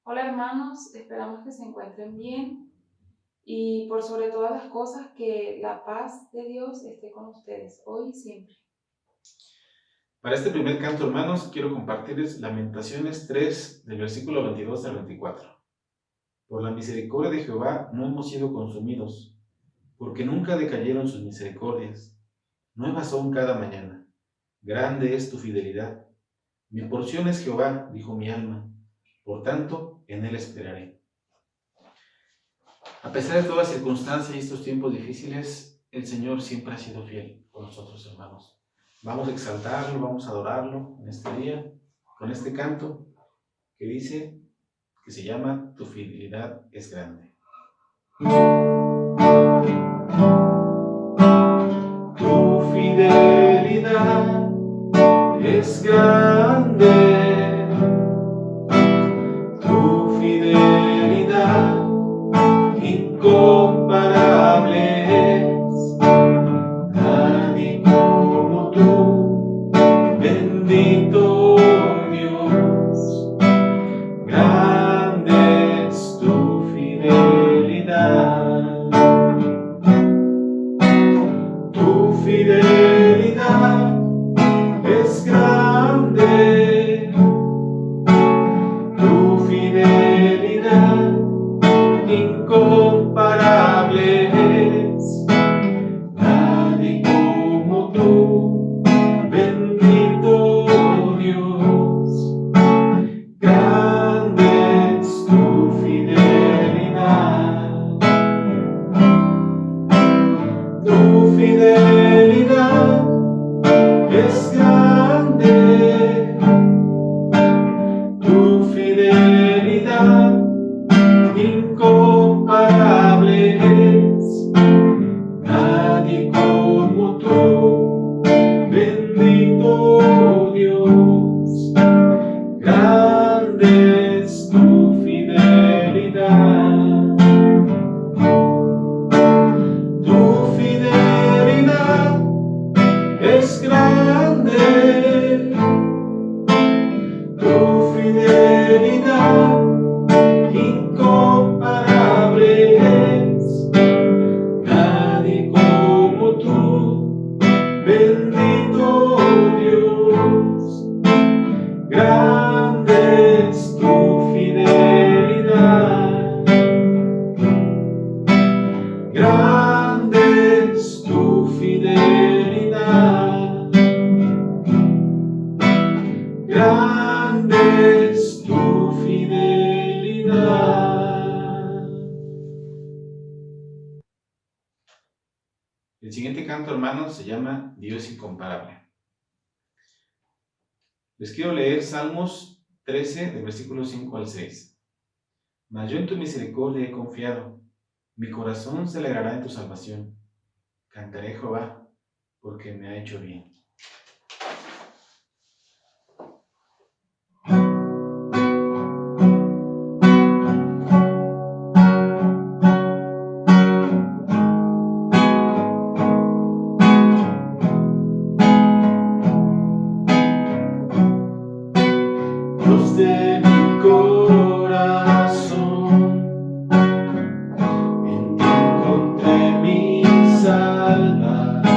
Hola hermanos, esperamos que se encuentren bien y por sobre todas las cosas que la paz de Dios esté con ustedes hoy y siempre. Para este primer canto, hermanos, quiero compartirles Lamentaciones 3, del versículo 22 al 24. Por la misericordia de Jehová no hemos sido consumidos, porque nunca decayeron sus misericordias. Nuevas son cada mañana. Grande es tu fidelidad. Mi porción es Jehová, dijo mi alma. Por tanto, en él esperaré. A pesar de toda circunstancia y estos tiempos difíciles, el Señor siempre ha sido fiel con nosotros, hermanos. Vamos a exaltarlo, vamos a adorarlo en este día, con este canto que dice, que se llama Tu fidelidad es grande. Tu fidelidad es grande, tu fidelidad incomparable es, nadie como tú, bendito Dios, grande es tu fidelidad. Tu fidelidad es grande, tu fidelidad incomparable es, nadie como tú, bendito Dios, grande es tu fidelidad. Tu fidelidad es grande, tu fidelidad incomparable es, nadie como tú, bendito Dios, grande es tu fidelidad. Tu fidelidad es grande, tu fidelidad incomparable es, nadie como tú, bendito Dios, grande es tu fidelidad, grande es tu fidelidad, grande es tu fidelidad. El siguiente canto, hermanos, se llama Dios incomparable. Les quiero leer Salmos 13, del versículo 5 al 6. Mas yo en tu misericordia he confiado, mi corazón se alegrará en tu salvación. Cantaré a Jehová, porque me ha hecho bien. Dios de mi corazón, en ti encontré mi salvación.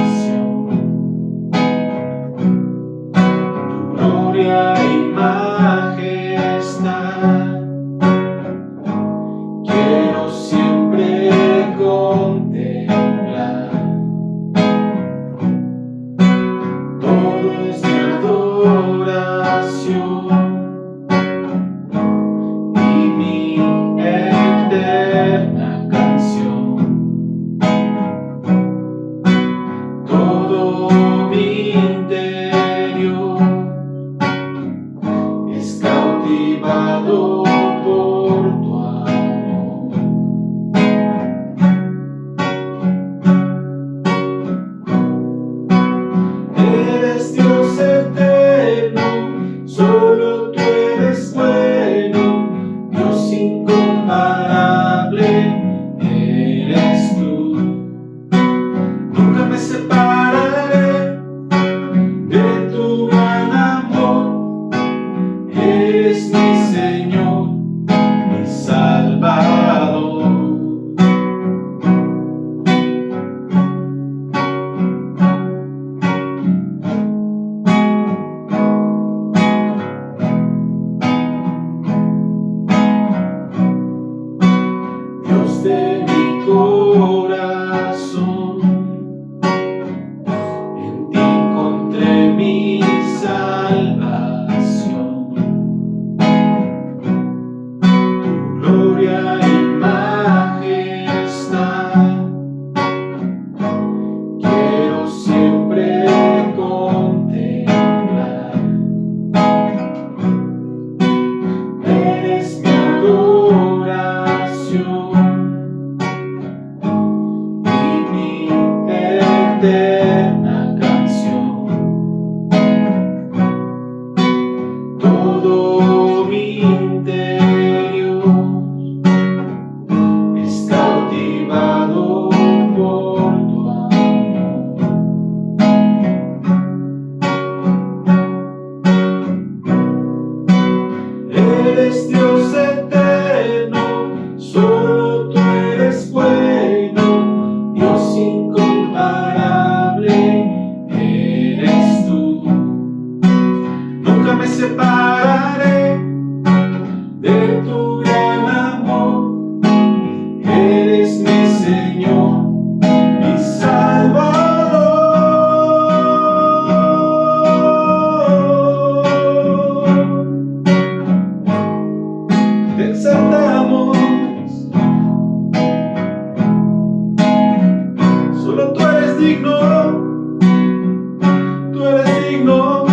eres digno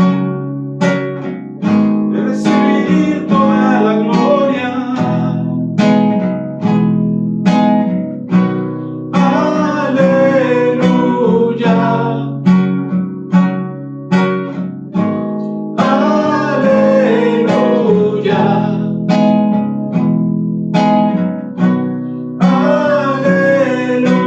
de recibir toda la gloria. Aleluya, aleluya, aleluya,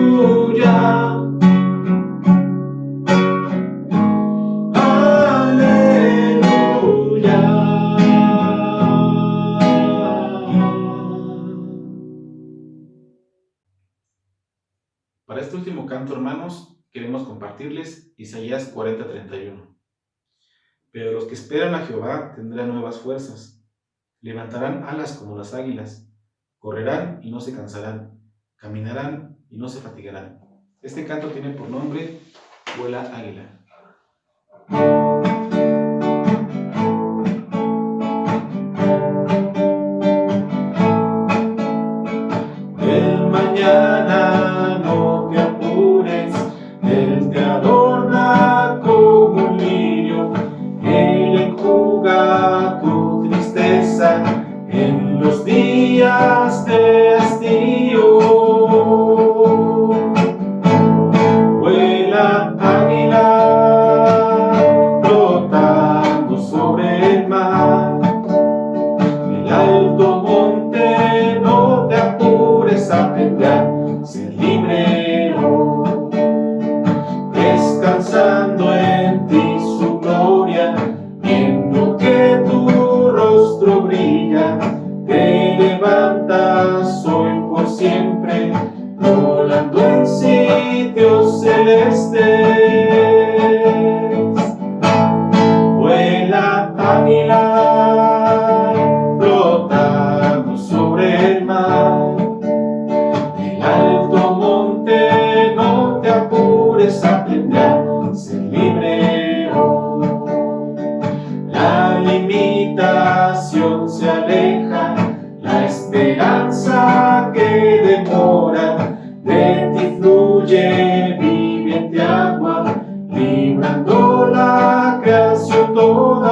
Para este último canto, hermanos, queremos compartirles Isaías 40:31. Pero los que esperan a Jehová tendrán nuevas fuerzas, levantarán alas como las águilas, correrán y no se cansarán, caminarán y no se fatigarán. Este canto tiene por nombre Vuela Águila. El mañana no te apures, Él te adorna como un lirio, Él enjuga tu tristeza en los días de hastío. Vuela águila, flotando sobre el mar, el alto monte no te apures, aprende a ser libre hoy, descansando en ti su gloria, viendo que tu rostro brilla, te levantas hoy por siempre, volando en sitios celestes. Vuela águila, flotando sobre el mar, del alto monte no te apures, aprende a ser libre hoy. La limitación se aleja, la esperanza que demora, de ti fluye viviente agua, librando la creación toda.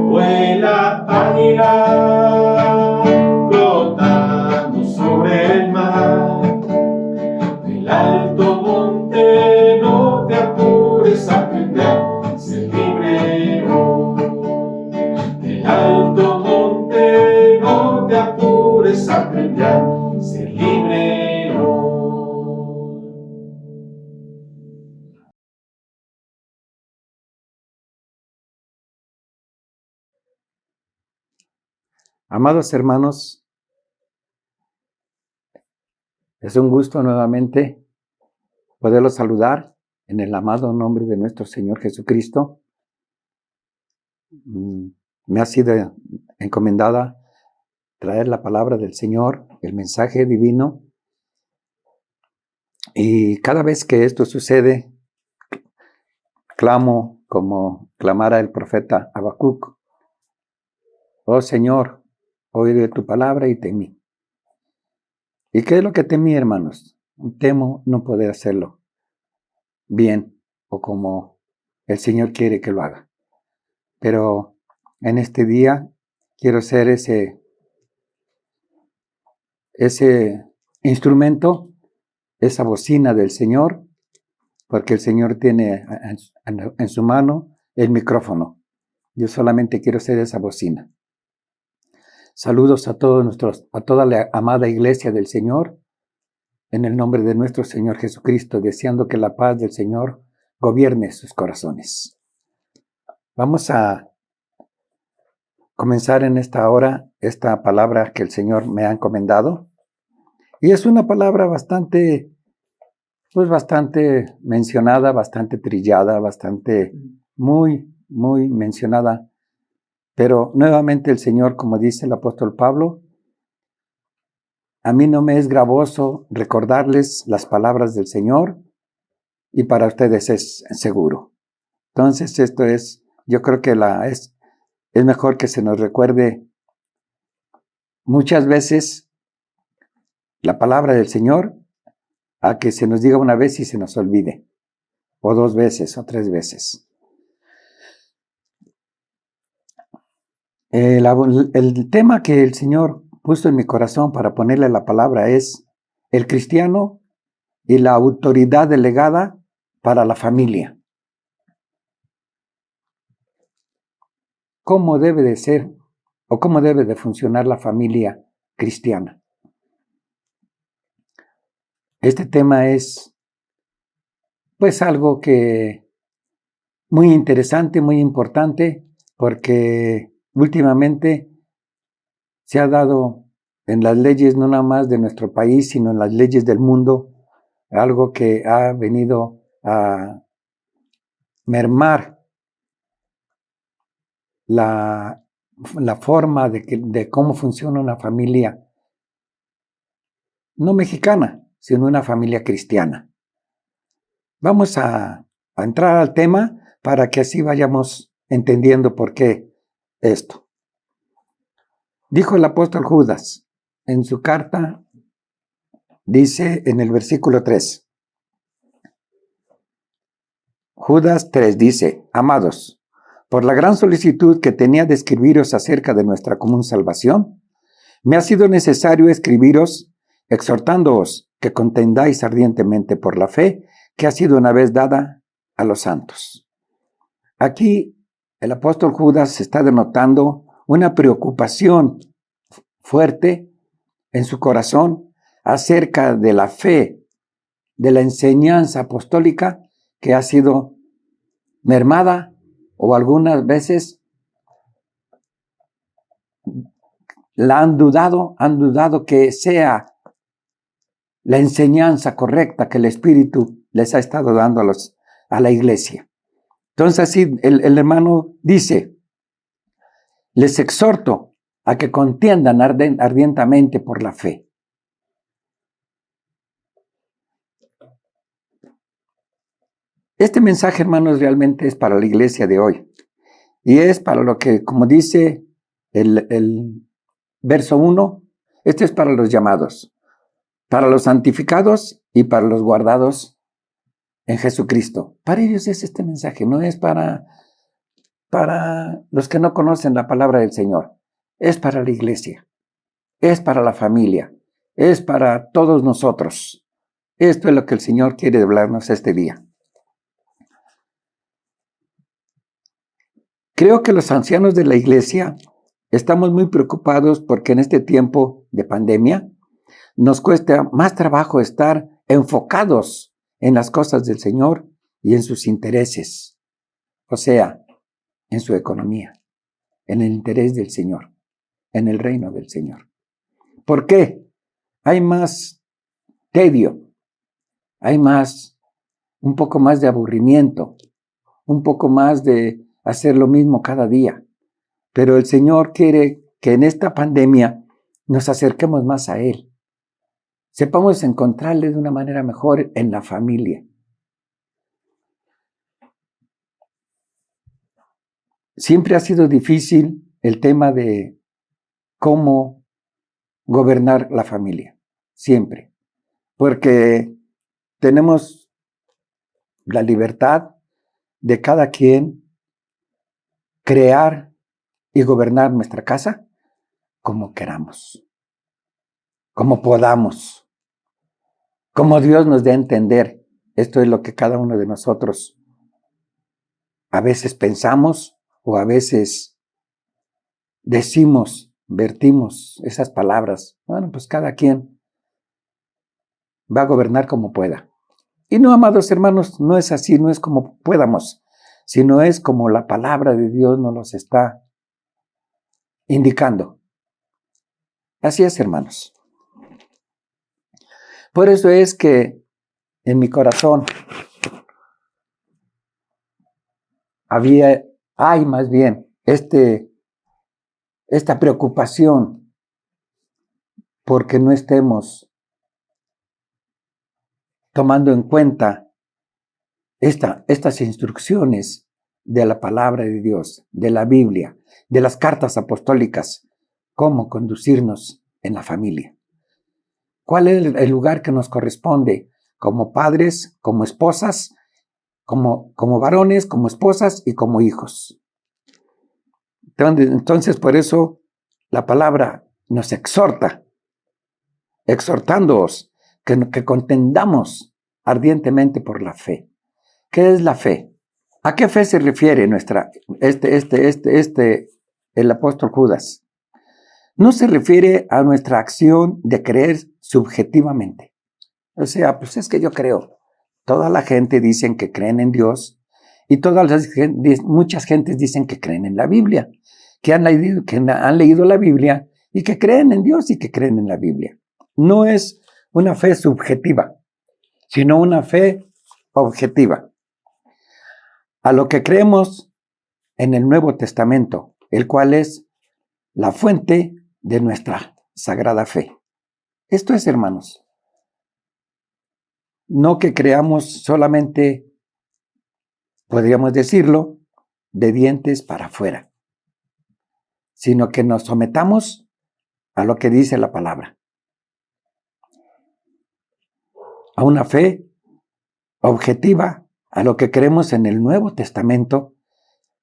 Vuela águila, flotando sobre el mar, del alto monte no te apures, aprende a ser libre hoy. Del alto monte no te apures, aprende a ser libre hoy. Amados hermanos, es un gusto nuevamente poderlos saludar en el amado nombre de nuestro Señor Jesucristo. Me ha sido encomendada traer la palabra del Señor, el mensaje divino. Y cada vez que esto sucede, clamo como clamara el profeta Habacuc: oh Señor, oiré tu palabra y temí. ¿Y qué es lo que temí, hermanos? Temo no poder hacerlo bien o como el Señor quiere que lo haga. Pero en este día quiero ser ese instrumento, esa bocina del Señor, porque el Señor tiene en su mano el micrófono. Yo solamente quiero ser esa bocina. Saludos a toda la amada iglesia del Señor, en el nombre de nuestro Señor Jesucristo, deseando que la paz del Señor gobierne sus corazones. Vamos a comenzar en esta hora esta palabra que el Señor me ha encomendado. Y es una palabra bastante mencionada, bastante trillada, muy mencionada. Pero nuevamente el Señor, como dice el apóstol Pablo, a mí no me es gravoso recordarles las palabras del Señor, y para ustedes es seguro. Entonces yo creo que es mejor que se nos recuerde muchas veces la palabra del Señor, a que se nos diga una vez y se nos olvide, o 2 veces, o 3 veces. El tema que el Señor puso en mi corazón para ponerle la palabra es el cristiano y la autoridad delegada para la familia. ¿Cómo debe de ser o cómo debe de funcionar la familia cristiana? Este tema es pues algo que muy interesante, muy importante, porque últimamente se ha dado en las leyes no nada más de nuestro país, sino en las leyes del mundo, algo que ha venido a mermar la forma de cómo funciona una familia, no mexicana, sino una familia cristiana. Vamos a entrar al tema para que así vayamos entendiendo por qué esto. Dijo el apóstol Judas en su carta, dice en el versículo 3. Judas 3 dice: Amados, por la gran solicitud que tenía de escribiros acerca de nuestra común salvación, me ha sido necesario escribiros exhortándoos que contendáis ardientemente por la fe que ha sido una vez dada a los santos. Aquí el apóstol Judas está denotando una preocupación fuerte en su corazón acerca de la fe, de la enseñanza apostólica que ha sido mermada o algunas veces han dudado que sea la enseñanza correcta que el Espíritu les ha estado dando a la iglesia. Entonces así el hermano dice: les exhorto a que contiendan ardientemente por la fe. Este mensaje, hermanos, realmente es para la iglesia de hoy. Y es para lo que, como dice el verso 1, este es para los llamados, para los santificados y para los guardados en Jesucristo. Para ellos es este mensaje, no es para los que no conocen la palabra del Señor. Es para la iglesia, es para la familia, es para todos nosotros. Esto es lo que el Señor quiere hablarnos este día. Creo que los ancianos de la iglesia estamos muy preocupados porque en este tiempo de pandemia nos cuesta más trabajo estar enfocados en las cosas del Señor y en sus intereses, o sea, en su economía, en el interés del Señor, en el reino del Señor. ¿Por qué? Hay más tedio, hay un poco más de aburrimiento, un poco más de hacer lo mismo cada día. Pero el Señor quiere que en esta pandemia nos acerquemos más a Él. Sepamos encontrarle de una manera mejor en la familia. Siempre ha sido difícil el tema de cómo gobernar la familia. Siempre. Porque tenemos la libertad de cada quien crear y gobernar nuestra casa como queramos, como podamos, como Dios nos dé a entender. Esto es lo que cada uno de nosotros a veces pensamos o a veces decimos, vertimos esas palabras. Bueno, pues cada quien va a gobernar como pueda. Y no, amados hermanos, no es así, no es como podamos, sino es como la palabra de Dios nos los está indicando. Así es, hermanos. Por eso es que en mi corazón hay más bien esta preocupación porque no estemos tomando en cuenta estas instrucciones de la palabra de Dios, de la Biblia, de las cartas apostólicas, cómo conducirnos en la familia. ¿Cuál es el lugar que nos corresponde? como padres, como esposas, como varones, como esposas y como hijos. Entonces, por eso la palabra nos exhorta, exhortándoos que contendamos ardientemente por la fe. ¿Qué es la fe? ¿A qué fe se refiere el apóstol Judas? No se refiere a nuestra acción de creer subjetivamente. O sea, pues es que yo creo. Toda la gente dicen que creen en Dios y muchas gentes dicen que creen en la Biblia, que han leído la Biblia y que creen en Dios y que creen en la Biblia. No es una fe subjetiva, sino una fe objetiva. A lo que creemos en el Nuevo Testamento, el cual es la fuente de nuestra sagrada fe. Esto es, hermanos, no que creamos solamente, podríamos decirlo, de dientes para afuera, sino que nos sometamos a lo que dice la palabra. A una fe objetiva, a lo que creemos en el Nuevo Testamento,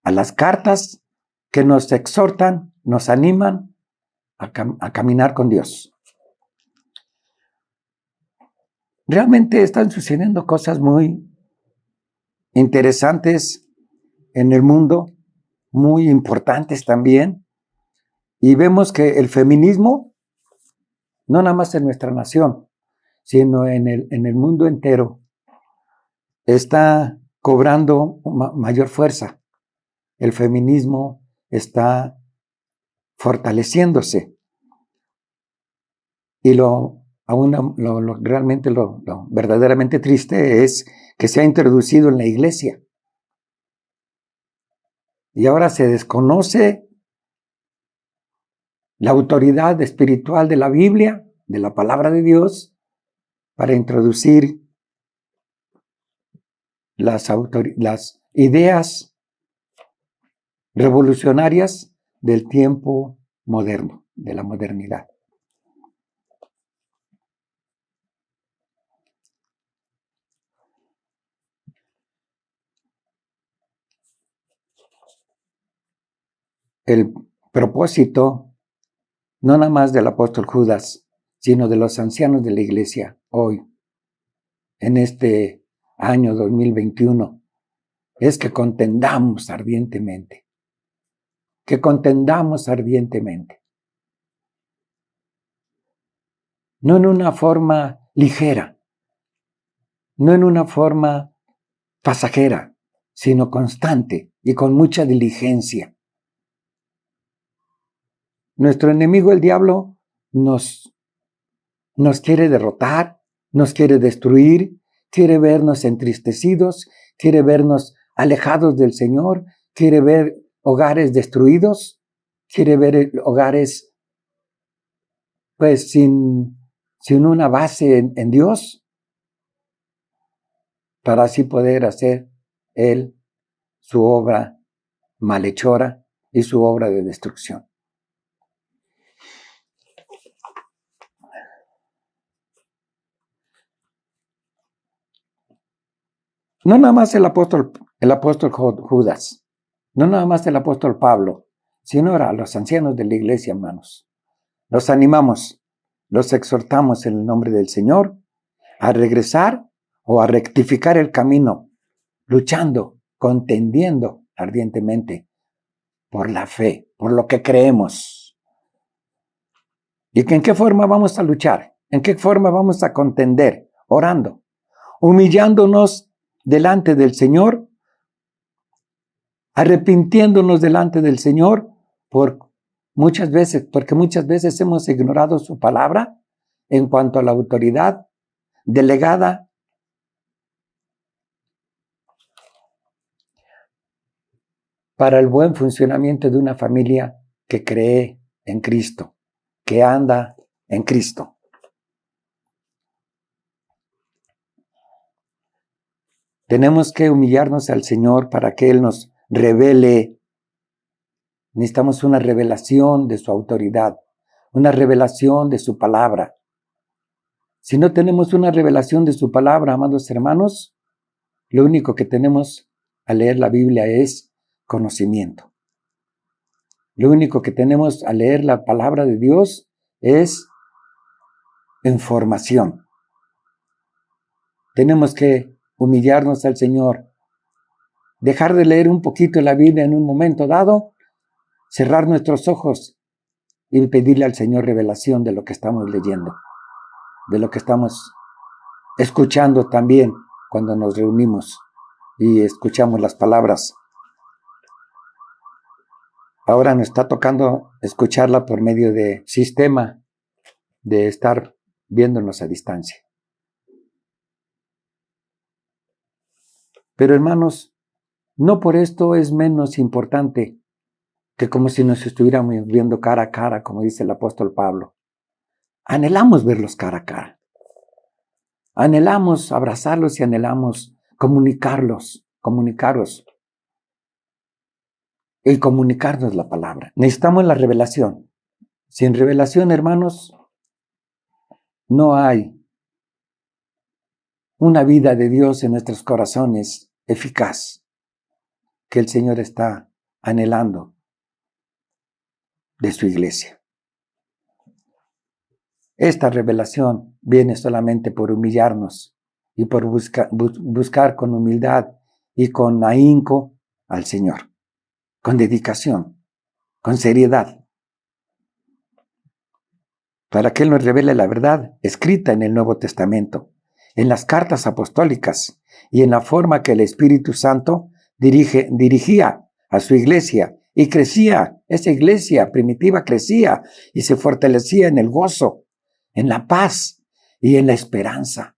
a las cartas que nos exhortan, nos animan a caminar con Dios. Realmente están sucediendo cosas muy interesantes en el mundo, muy importantes también, y vemos que el feminismo, no nada más en nuestra nación, sino en el mundo entero, está cobrando mayor fuerza. El feminismo está fortaleciéndose. Y lo verdaderamente triste es que se ha introducido en la iglesia. Y ahora se desconoce la autoridad espiritual de la Biblia, de la palabra de Dios, para introducir las ideas revolucionarias del tiempo moderno, de la modernidad. El propósito, no nada más del apóstol Judas, sino de los ancianos de la iglesia hoy, en este año 2021, es que contendamos ardientemente. Que contendamos ardientemente. No en una forma ligera, no en una forma pasajera, sino constante y con mucha diligencia. Nuestro enemigo, el diablo, nos quiere derrotar, nos quiere destruir, quiere vernos entristecidos, quiere vernos alejados del Señor, quiere ver hogares destruidos, quiere ver hogares pues sin una base en Dios, para así poder hacer él su obra malhechora y su obra de destrucción. No nada más el apóstol Judas, no nada más el apóstol Pablo, sino ahora los ancianos de la iglesia, hermanos. Los animamos, los exhortamos en el nombre del Señor a regresar o a rectificar el camino, luchando, contendiendo ardientemente por la fe, por lo que creemos. ¿Y en qué forma vamos a luchar? ¿En qué forma vamos a contender? Orando, humillándonos delante del Señor, arrepintiéndonos delante del Señor porque muchas veces hemos ignorado su palabra en cuanto a la autoridad delegada para el buen funcionamiento de una familia que cree en Cristo, que anda en Cristo. Tenemos que humillarnos al Señor para que Él nos revele. Necesitamos una revelación de su autoridad, una revelación de su palabra. Si no tenemos una revelación de su palabra, amados hermanos, lo único que tenemos al leer la Biblia es conocimiento. Lo único que tenemos al leer la palabra de Dios es información. Tenemos que humillarnos al Señor, dejar de leer un poquito la Biblia en un momento dado, cerrar nuestros ojos y pedirle al Señor revelación de lo que estamos leyendo, de lo que estamos escuchando también cuando nos reunimos y escuchamos las palabras. Ahora nos está tocando escucharla por medio de sistema, de estar viéndonos a distancia. Pero hermanos, no por esto es menos importante que como si nos estuviéramos viendo cara a cara, como dice el apóstol Pablo. Anhelamos verlos cara a cara. Anhelamos abrazarlos y anhelamos comunicarlos y comunicarnos la palabra. Necesitamos la revelación. Sin revelación, hermanos, no hay una vida de Dios en nuestros corazones eficaz que el Señor está anhelando de su iglesia. Esta revelación viene solamente por humillarnos y por buscar con humildad y con ahínco al Señor, con dedicación, con seriedad, para que Él nos revele la verdad escrita en el Nuevo Testamento, en las cartas apostólicas y en la forma que el Espíritu Santo dirigía a su iglesia y crecía. Esa iglesia primitiva crecía y se fortalecía en el gozo, en la paz y en la esperanza.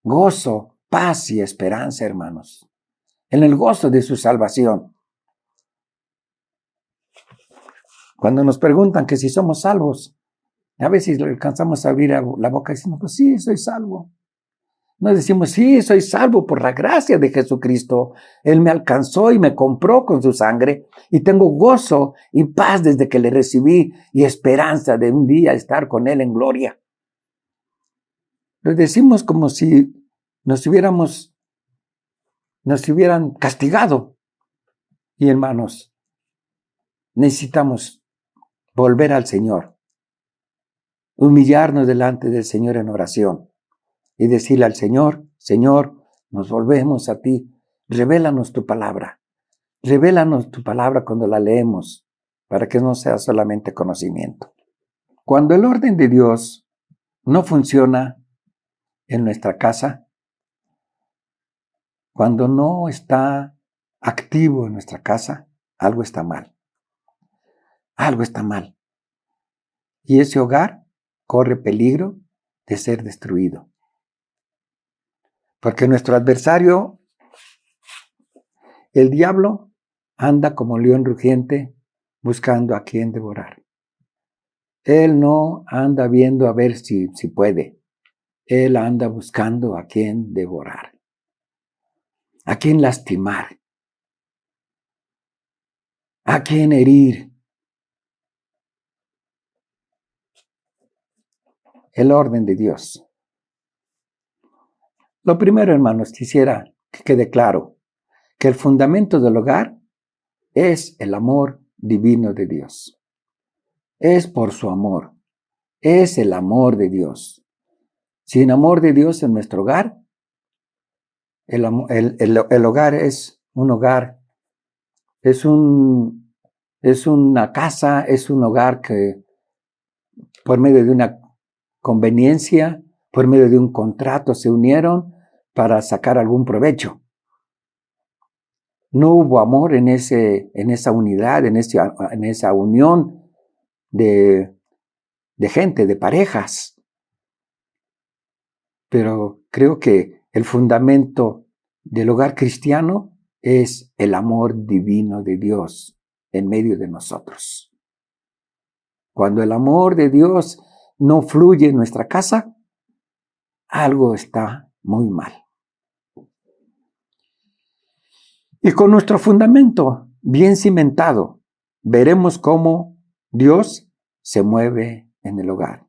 Gozo, paz y esperanza, hermanos, en el gozo de su salvación. Cuando nos preguntan que si somos salvos, a veces alcanzamos a abrir la boca y decimos, pues sí, soy salvo. No decimos, sí, soy salvo por la gracia de Jesucristo. Él me alcanzó y me compró con su sangre y tengo gozo y paz desde que le recibí y esperanza de un día estar con Él en gloria. Lo decimos como si nos hubieran castigado. Y hermanos, necesitamos volver al Señor, humillarnos delante del Señor en oración y decirle al Señor, Señor, nos volvemos a ti, revélanos tu palabra cuando la leemos, para que no sea solamente conocimiento. Cuando el orden de Dios no funciona en nuestra casa, cuando no está activo en nuestra casa, algo está mal. Algo está mal. Y ese hogar corre peligro de ser destruido. Porque nuestro adversario, el diablo, anda como león rugiente buscando a quien devorar. Él no anda viendo a ver si puede. Él anda buscando a quien devorar, a quien lastimar, a quien herir. El orden de Dios. Lo primero, hermanos, quisiera que quede claro que el fundamento del hogar es el amor divino de Dios. Es por su amor. Es el amor de Dios. Sin amor de Dios en nuestro hogar, el hogar es un hogar, es una casa, es un hogar que por medio de una conveniencia, por medio de un contrato se unieron para sacar algún provecho. No hubo amor en esa unidad, en esa unión de gente, de parejas. Pero creo que el fundamento del hogar cristiano es el amor divino de Dios en medio de nosotros. Cuando el amor de Dios no fluye en nuestra casa, algo está muy mal. Y con nuestro fundamento bien cimentado, veremos cómo Dios se mueve en el hogar.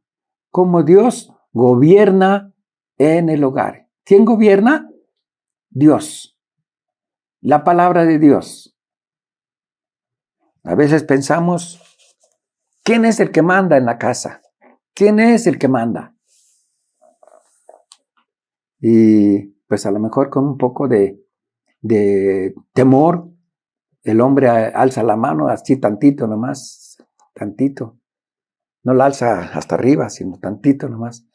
Cómo Dios gobierna en el hogar. ¿Quién gobierna? Dios. La palabra de Dios. A veces pensamos, ¿quién es el que manda en la casa? ¿Quién es el que manda? Y pues a lo mejor con un poco de temor, el hombre alza la mano así tantito nomás, tantito. No la alza hasta arriba, sino tantito nomás.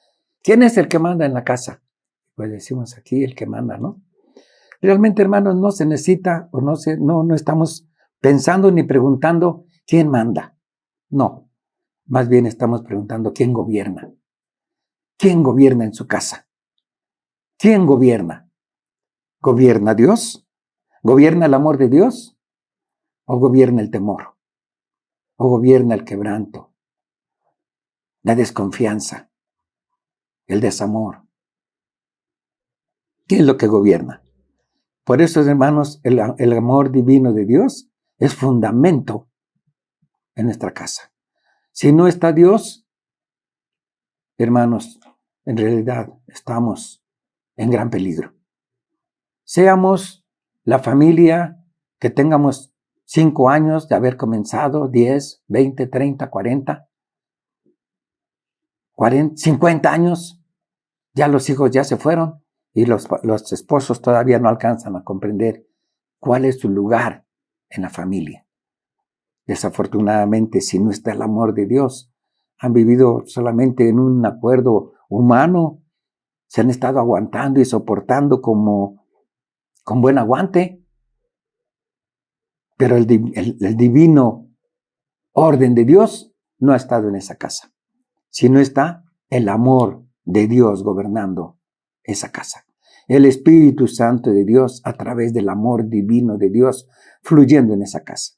¿Quién es el que manda en la casa? Pues decimos aquí el que manda, ¿no? Realmente, hermanos, no se necesita o no estamos pensando ni preguntando quién manda. No, más bien estamos preguntando quién gobierna. ¿Quién gobierna en su casa? ¿Quién gobierna? ¿Gobierna Dios? ¿Gobierna el amor de Dios? ¿O gobierna el temor? ¿O gobierna el quebranto? La desconfianza, el desamor. ¿Qué es lo que gobierna? Por eso, hermanos, el amor divino de Dios es fundamento en nuestra casa. Si no está Dios, hermanos, en realidad estamos en gran peligro. Seamos la familia que tengamos 5 años de haber comenzado, 10, 20, 30, 40, 50 años, ya los hijos ya se fueron y los esposos todavía no alcanzan a comprender cuál es su lugar en la familia. Desafortunadamente, si no está el amor de Dios, han vivido solamente en un acuerdo humano, se han estado aguantando y soportando con buen aguante, pero el divino orden de Dios no ha estado en esa casa, sino está el amor de Dios gobernando esa casa. El Espíritu Santo de Dios a través del amor divino de Dios fluyendo en esa casa.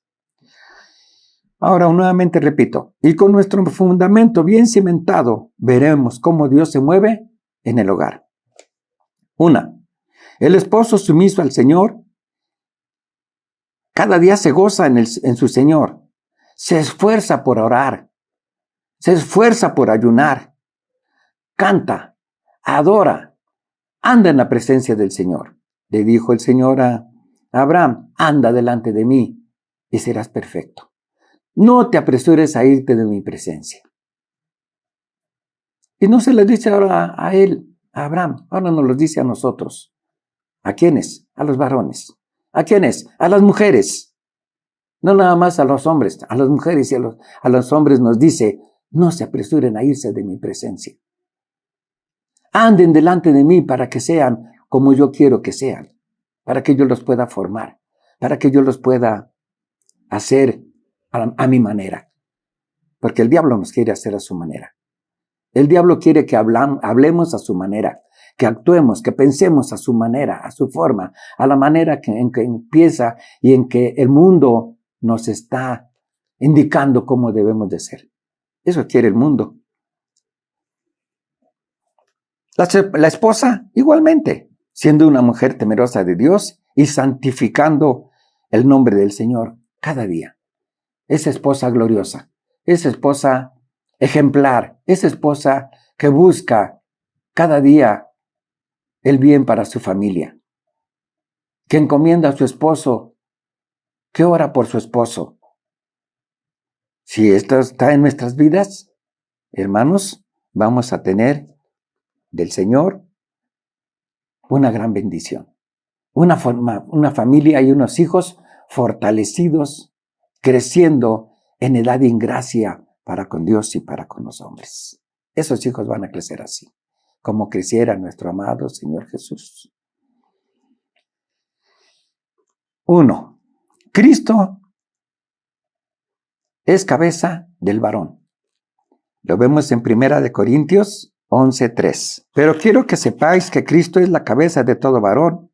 Ahora, nuevamente repito, y con nuestro fundamento bien cimentado, veremos cómo Dios se mueve en el hogar. 1. El esposo sumiso al Señor, cada día se goza en su Señor, se esfuerza por orar, se esfuerza por ayunar, canta, adora, anda en la presencia del Señor. Le dijo el Señor a Abraham, anda delante de mí y serás perfecto. No te apresures a irte de mi presencia. Y no se le dice ahora a él, a Abraham, ahora nos lo dice a nosotros. ¿A quiénes? A los varones. ¿A quiénes? A las mujeres. No nada más a los hombres, a las mujeres y a los hombres nos dice, no se apresuren a irse de mi presencia. Anden delante de mí para que sean como yo quiero que sean, para que yo los pueda formar, para que yo los pueda hacer a mi manera. Porque el diablo nos quiere hacer a su manera. El diablo quiere que hablemos a su manera, que actuemos, que pensemos a su manera, a su forma, a la manera en que empieza y en que el mundo nos está indicando cómo debemos de ser. Eso quiere el mundo. La esposa, igualmente, siendo una mujer temerosa de Dios y santificando el nombre del Señor cada día. Esa esposa gloriosa, esa esposa ejemplar, esa esposa que busca cada día el bien para su familia, que encomienda a su esposo, que ora por su esposo. Si esto está en nuestras vidas, hermanos, vamos a tener del Señor una gran bendición. Una familia y unos hijos fortalecidos, creciendo en edad y en gracia para con Dios y para con los hombres. Esos hijos van a crecer así, como creciera nuestro amado Señor Jesús. 1. Cristo es cabeza del varón. Lo vemos en 1 Corintios 11:3. Pero quiero que sepáis que Cristo es la cabeza de todo varón.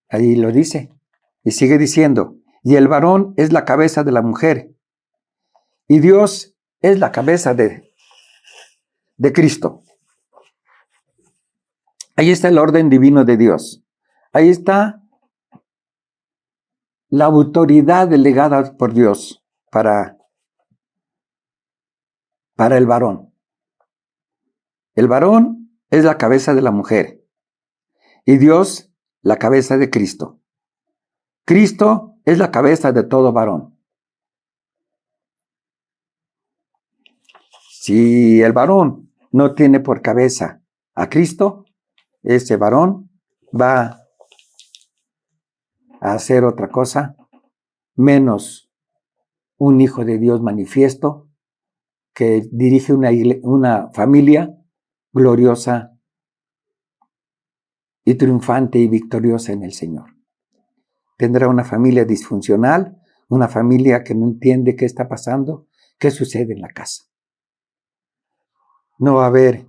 Ahí lo dice. Y sigue diciendo, y el varón es la cabeza de la mujer. Y Dios es la cabeza de Cristo. Ahí está el orden divino de Dios. Ahí está la autoridad delegada por Dios para el varón. El varón es la cabeza de la mujer y Dios la cabeza de Cristo. Cristo es la cabeza de todo varón. Si el varón no tiene por cabeza a Cristo, ese varón va a hacer otra cosa menos un hijo de Dios manifiesto que dirige una familia gloriosa y triunfante y victoriosa en el Señor. Tendrá una familia disfuncional, una familia que no entiende qué está pasando, qué sucede en la casa. No va a haber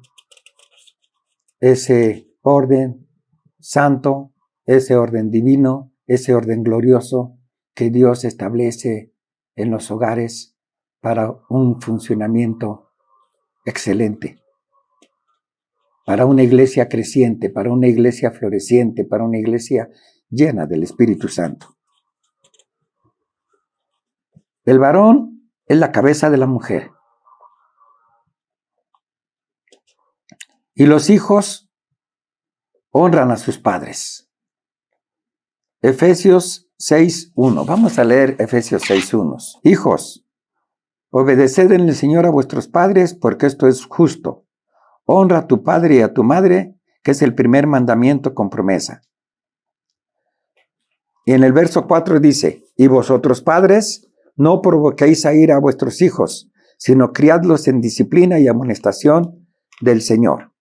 ese orden santo, ese orden divino, ese orden glorioso que Dios establece en los hogares para un funcionamiento excelente, para una iglesia creciente, para una iglesia floreciente, para una iglesia llena del Espíritu Santo. El varón es la cabeza de la mujer. Y los hijos honran a sus padres. Efesios 6:1. Vamos a leer Efesios 6:1. Hijos, obedeced en el Señor a vuestros padres, porque esto es justo. Honra a tu padre y a tu madre, que es el primer mandamiento con promesa. Y en el verso 4 dice, y vosotros padres, no provoquéis a ira a vuestros hijos, sino criadlos en disciplina y amonestación del Señor.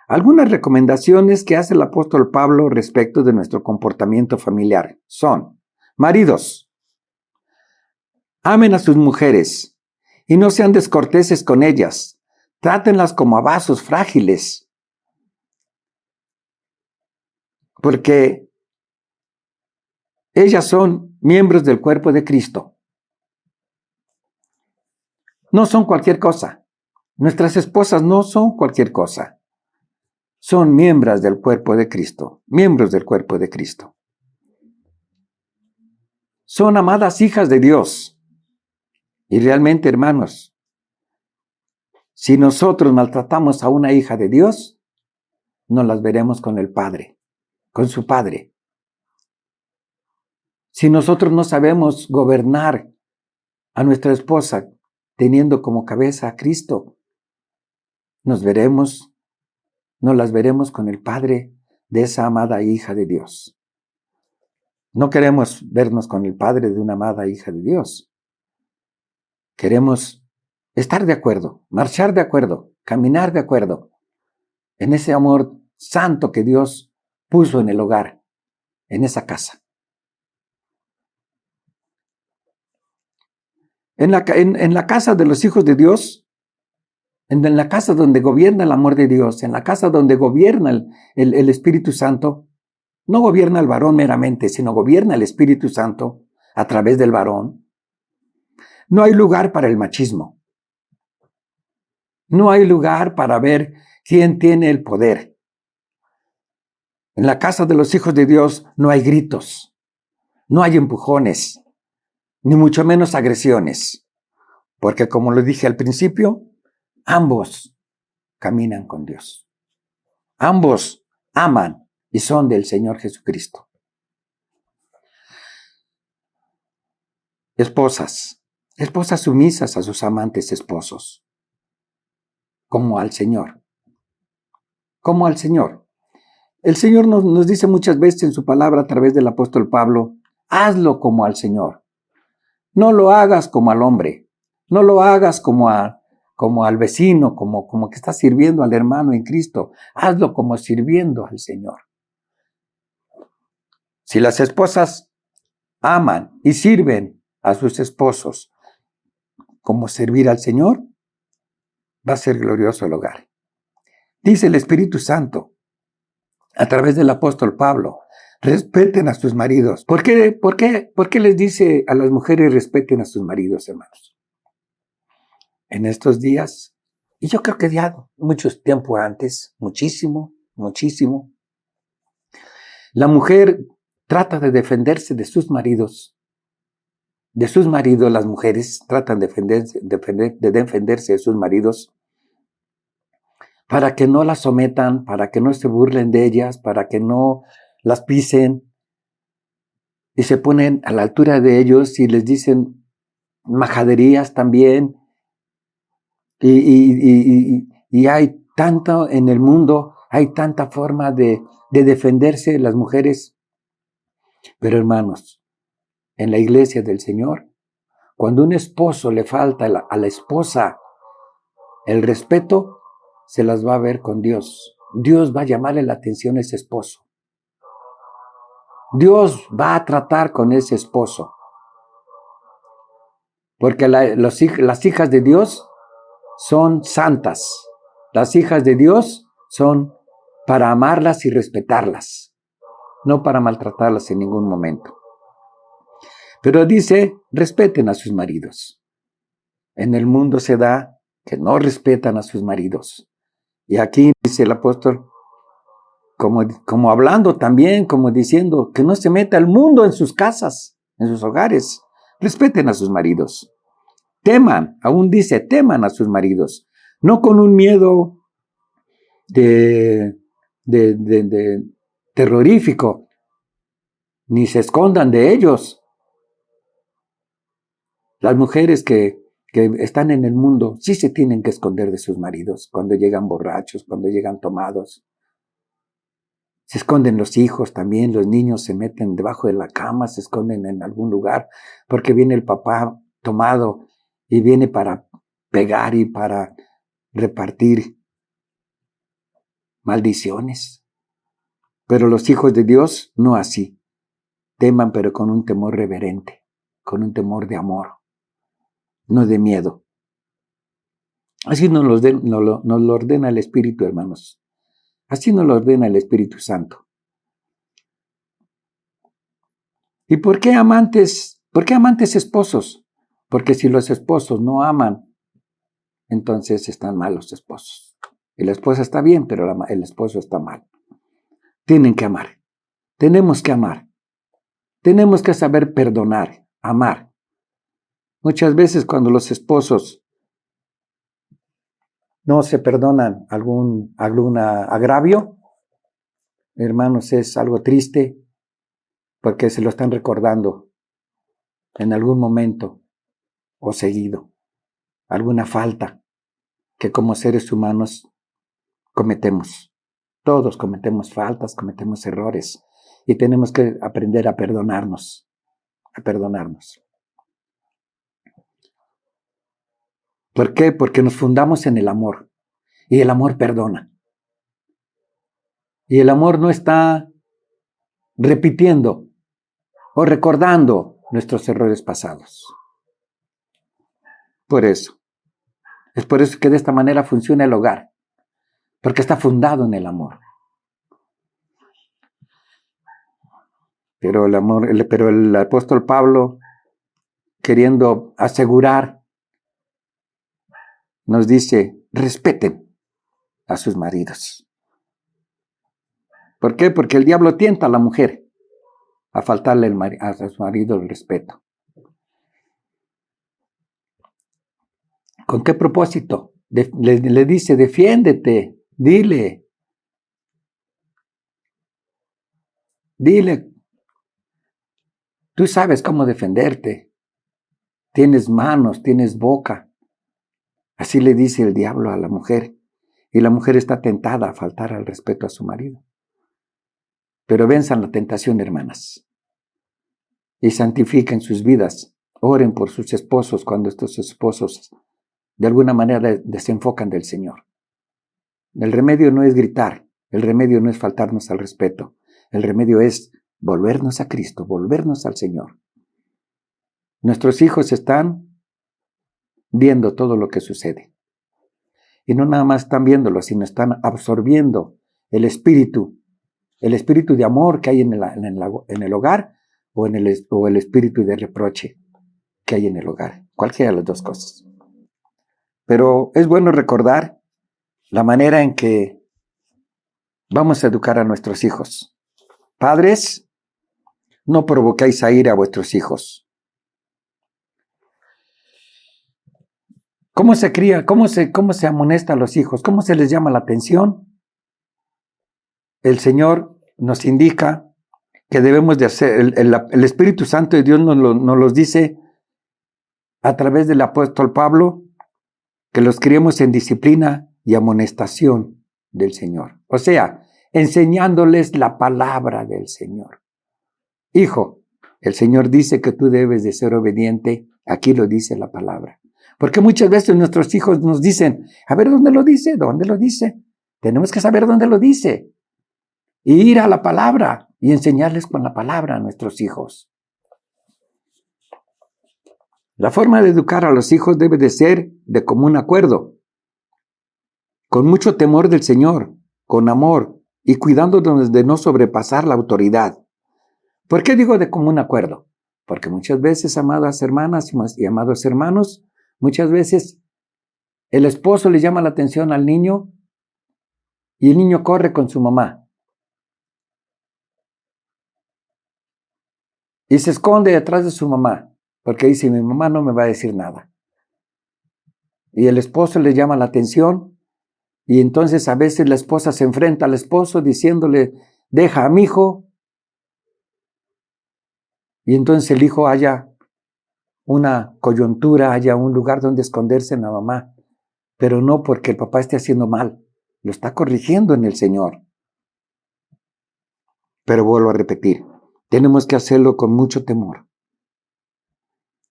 Algunas recomendaciones que hace el apóstol Pablo respecto de nuestro comportamiento familiar son: maridos, amen a sus mujeres y no sean descorteses con ellas, trátenlas como a vasos frágiles, porque ellas son miembros del cuerpo de Cristo. No son cualquier cosa. Nuestras esposas no son cualquier cosa. Son miembros del cuerpo de Cristo, miembros del cuerpo de Cristo. Son amadas hijas de Dios. Y realmente, hermanos, si nosotros maltratamos a una hija de Dios, nos las veremos con el Padre, con su Padre. Si nosotros no sabemos gobernar a nuestra esposa teniendo como cabeza a Cristo, nos las veremos con el Padre de esa amada hija de Dios. No queremos vernos con el Padre de una amada hija de Dios. Queremos estar de acuerdo, marchar de acuerdo, caminar de acuerdo en ese amor santo que Dios puso en el hogar, en esa casa. En la casa de los hijos de Dios, en la casa donde gobierna el amor de Dios, en la casa donde gobierna el Espíritu Santo, no gobierna el varón meramente, sino gobierna el Espíritu Santo a través del varón. No hay lugar para el machismo. No hay lugar para ver quién tiene el poder. En la casa de los hijos de Dios no hay gritos, no hay empujones, ni mucho menos agresiones, porque como lo dije al principio, ambos caminan con Dios. Ambos aman y son del Señor Jesucristo. Esposas sumisas a sus amantes esposos, como al Señor. Como al Señor. El Señor nos dice muchas veces en su palabra a través del apóstol Pablo, hazlo como al Señor. No lo hagas como al hombre. No lo hagas como al vecino, como que estás sirviendo al hermano en Cristo. Hazlo como sirviendo al Señor. Si las esposas aman y sirven a sus esposos como servir al Señor, va a ser glorioso el hogar. Dice el Espíritu Santo a través del apóstol Pablo, respeten a sus maridos. ¿Por qué les dice a las mujeres respeten a sus maridos, hermanos? En estos días, y yo creo que ya mucho tiempo antes, muchísimo, la mujer trata de defenderse de sus maridos. De sus maridos, las mujeres tratan de defenderse de sus maridos para que no las sometan, para que no se burlen de ellas, para que no las pisen, y se ponen a la altura de ellos y les dicen majaderías también, y hay tanto en el mundo, hay tanta forma de defenderse las mujeres. Pero hermanos, en la iglesia del Señor, cuando un esposo le falta a la esposa el respeto, se las va a ver con Dios. Dios va a llamarle la atención a ese esposo. Dios va a tratar con ese esposo. Porque las hijas de Dios son santas. Las hijas de Dios son para amarlas y respetarlas, no para maltratarlas en ningún momento. Pero dice, respeten a sus maridos. En el mundo se da que no respetan a sus maridos. Y aquí dice el apóstol, como hablando también, como diciendo, que no se meta el mundo en sus casas, en sus hogares. Respeten a sus maridos. Teman, aún dice, teman a sus maridos. No con un miedo terrorífico, ni se escondan de ellos. Las mujeres que están en el mundo sí se tienen que esconder de sus maridos cuando llegan borrachos, cuando llegan tomados. Se esconden los hijos también, los niños se meten debajo de la cama, se esconden en algún lugar porque viene el papá tomado y viene para pegar y para repartir maldiciones. Pero los hijos de Dios no así. Teman, pero con un temor reverente, con un temor de amor, no de miedo. Así nos lo ordena el Espíritu, hermanos. Así nos lo ordena el Espíritu Santo. ¿Y por qué amantes? ¿Por qué amantes esposos? Porque si los esposos no aman, entonces están mal los esposos. Y la esposa está bien, pero el esposo está mal. Tienen que amar. Tenemos que amar. Tenemos que saber perdonar, amar. Muchas veces cuando los esposos no se perdonan algún agravio, hermanos, es algo triste porque se lo están recordando en algún momento o seguido, alguna falta que como seres humanos cometemos. Todos cometemos faltas, cometemos errores y tenemos que aprender a perdonarnos, a perdonarnos. ¿Por qué? Porque nos fundamos en el amor y el amor perdona. Y el amor no está repitiendo o recordando nuestros errores pasados. Es por eso que de esta manera funciona el hogar, porque está fundado en el amor. Pero el apóstol Pablo, queriendo asegurar, nos dice, respeten a sus maridos. ¿Por qué? Porque el diablo tienta a la mujer a faltarle a su marido el respeto. ¿Con qué propósito? Le dice, defiéndete, dile, tú sabes cómo defenderte, tienes manos, tienes boca. Así le dice el diablo a la mujer, y la mujer está tentada a faltar al respeto a su marido. Pero venzan la tentación, hermanas, y santifiquen sus vidas, oren por sus esposos cuando estos esposos de alguna manera desenfocan del Señor. El remedio no es gritar, el remedio no es faltarnos al respeto, el remedio es volvernos a Cristo, volvernos al Señor. Nuestros hijos están viendo todo lo que sucede. Y no nada más están viéndolo, sino están absorbiendo el espíritu de amor que hay en el hogar o el espíritu de reproche que hay en el hogar. Cualquiera de las dos cosas. Pero es bueno recordar la manera en que vamos a educar a nuestros hijos. Padres, no provoquéis a ira a vuestros hijos. ¿Cómo se cría? ¿Cómo se amonesta a los hijos? ¿Cómo se les llama la atención? El Señor nos indica que debemos de hacer, el Espíritu Santo de Dios nos los dice a través del apóstol Pablo, que los criemos en disciplina y amonestación del Señor. O sea, enseñándoles la palabra del Señor. Hijo, el Señor dice que tú debes de ser obediente. Aquí lo dice la palabra. Porque muchas veces nuestros hijos nos dicen, a ver, ¿dónde lo dice? ¿Dónde lo dice? Tenemos que saber dónde lo dice. Y ir a la palabra y enseñarles con la palabra a nuestros hijos. La forma de educar a los hijos debe de ser de común acuerdo, con mucho temor del Señor, con amor y cuidándonos de no sobrepasar la autoridad. ¿Por qué digo de común acuerdo? Porque muchas veces, amadas hermanas y amados hermanos, muchas veces el esposo le llama la atención al niño y el niño corre con su mamá. Y se esconde detrás de su mamá, porque dice, mi mamá no me va a decir nada. Y el esposo le llama la atención, y entonces a veces la esposa se enfrenta al esposo diciéndole, deja a mi hijo. Y entonces el hijo haya una coyuntura, haya un lugar donde esconderse en la mamá, pero no porque el papá esté haciendo mal, lo está corrigiendo en el Señor. Pero vuelvo a repetir, tenemos que hacerlo con mucho temor.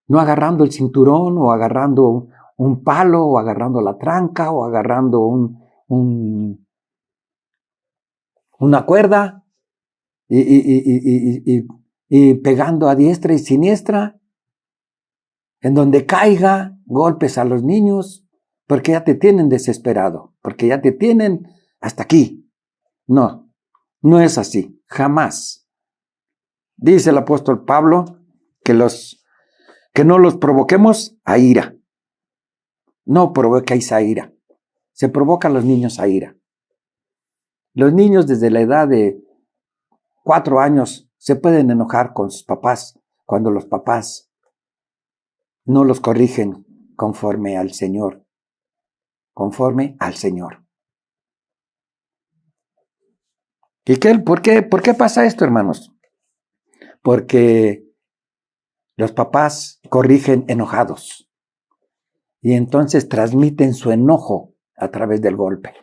No agarrando el cinturón o agarrando un palo o agarrando la tranca o agarrando una cuerda y pegando a diestra y siniestra, en donde caiga, golpes a los niños, porque ya te tienen desesperado, porque ya te tienen hasta aquí. No, no es así, jamás. Dice el apóstol Pablo que no los provoquemos a ira. No provoquéis a ira. Se provocan los niños a ira. Los niños desde la edad de 4 años se pueden enojar con sus papás cuando los papás no los corrigen conforme al Señor. Conforme al Señor. ¿Y por qué pasa esto, hermanos? Porque los papás corrigen enojados y entonces transmiten su enojo a través del golpe.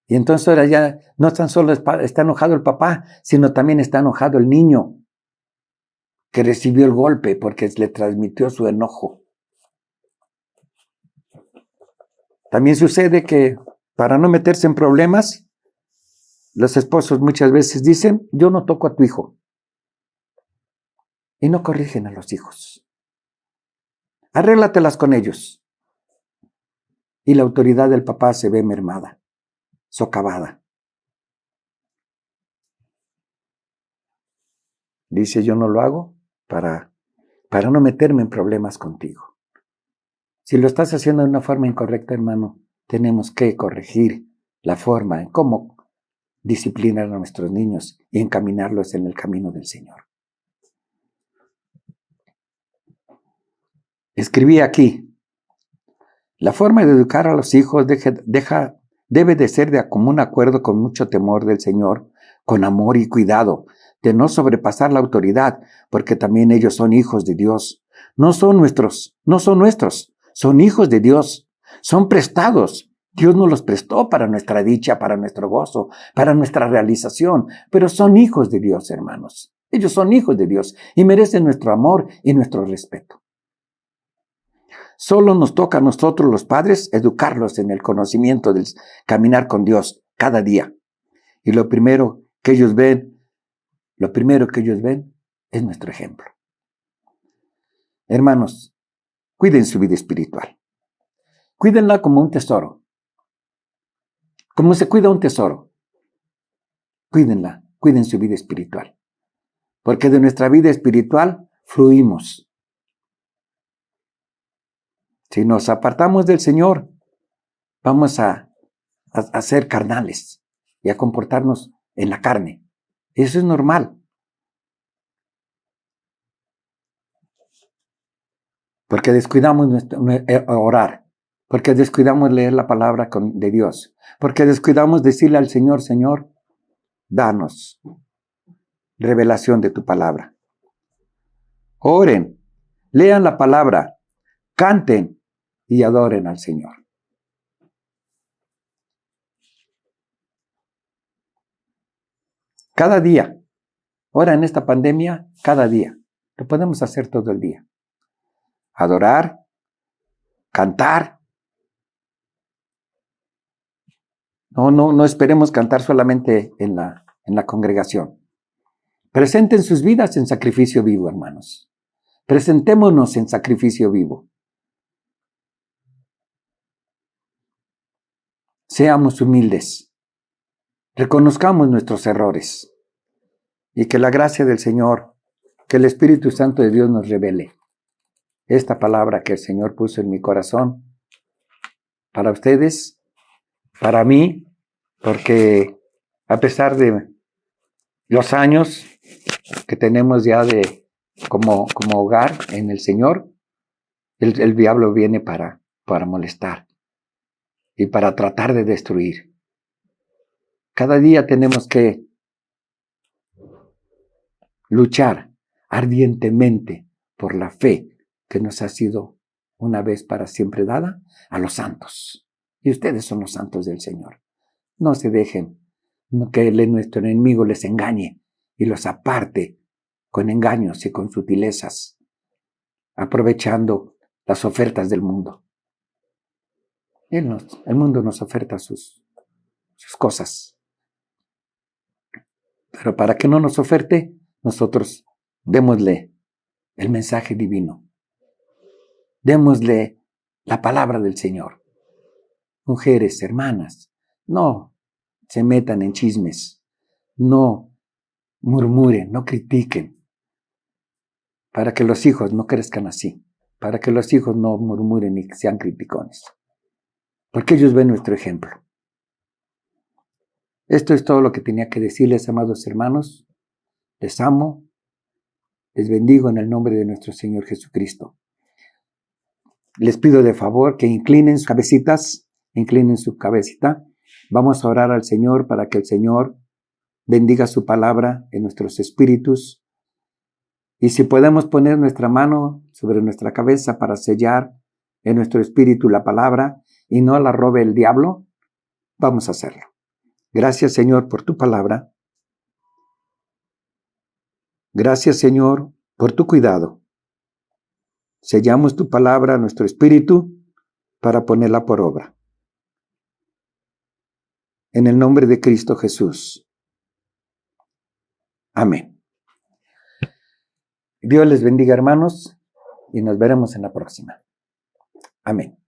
Y entonces ahora ya no tan solo está enojado el papá, sino también está enojado el niño que recibió el golpe porque le transmitió su enojo. También sucede que para no meterse en problemas, los esposos muchas veces dicen, yo no toco a tu hijo. Y no corrigen a los hijos. Arréglatelas con ellos. Y la autoridad del papá se ve mermada, socavada. Dice, yo no lo hago para no meterme en problemas contigo. Si lo estás haciendo de una forma incorrecta, hermano, tenemos que corregir la forma en cómo disciplinar a nuestros niños y encaminarlos en el camino del Señor. Escribí aquí, la forma de educar a los hijos debe de ser de común acuerdo con mucho temor del Señor, con amor y cuidado, de no sobrepasar la autoridad, porque también ellos son hijos de Dios. No son nuestros, son hijos de Dios, son prestados. Dios nos los prestó para nuestra dicha, para nuestro gozo, para nuestra realización, pero son hijos de Dios, hermanos. Ellos son hijos de Dios y merecen nuestro amor y nuestro respeto. Solo nos toca a nosotros los padres educarlos en el conocimiento del caminar con Dios cada día. Y lo primero que ellos ven es nuestro ejemplo. Hermanos, cuiden su vida espiritual. Cuídenla como un tesoro. Como se cuida un tesoro. Cuídenla, cuiden su vida espiritual. Porque de nuestra vida espiritual fluimos. Si nos apartamos del Señor, vamos a ser carnales y a comportarnos en la carne. Eso es normal. porque descuidamos orar, porque descuidamos leer la palabra de Dios, porque descuidamos decirle al Señor, Señor, danos revelación de tu palabra. Oren, lean la palabra, canten y adoren al Señor. Cada día, ahora en esta pandemia, cada día, lo podemos hacer todo el día. Adorar, cantar. No esperemos cantar solamente en la congregación. Presenten sus vidas en sacrificio vivo, hermanos. Presentémonos en sacrificio vivo. Seamos humildes. Reconozcamos nuestros errores. Y que la gracia del Señor, que el Espíritu Santo de Dios nos revele esta palabra que el Señor puso en mi corazón para ustedes, para mí, porque a pesar de los años que tenemos ya como hogar en el Señor, el diablo viene para molestar y para tratar de destruir. Cada día tenemos que luchar ardientemente por la fe que nos ha sido una vez para siempre dada a los santos. Y ustedes son los santos del Señor. No se dejen que nuestro enemigo les engañe y los aparte con engaños y con sutilezas, aprovechando las ofertas del mundo. El mundo nos oferta sus cosas. Pero para que no nos oferte, nosotros démosle el mensaje divino. Démosle la palabra del Señor. Mujeres, hermanas, no se metan en chismes, no murmuren, no critiquen, para que los hijos no crezcan así, para que los hijos no murmuren y sean criticones, porque ellos ven nuestro ejemplo. Esto es todo lo que tenía que decirles, amados hermanos. Les amo, les bendigo en el nombre de nuestro Señor Jesucristo. Les pido de favor que inclinen sus cabecitas, inclinen su cabecita. Vamos a orar al Señor para que el Señor bendiga su palabra en nuestros espíritus. Y si podemos poner nuestra mano sobre nuestra cabeza para sellar en nuestro espíritu la palabra y no la robe el diablo, vamos a hacerlo. Gracias, Señor, por tu palabra. Gracias, Señor, por tu cuidado. Sellamos tu palabra a nuestro espíritu para ponerla por obra. En el nombre de Cristo Jesús. Amén. Dios les bendiga, hermanos, y nos veremos en la próxima. Amén.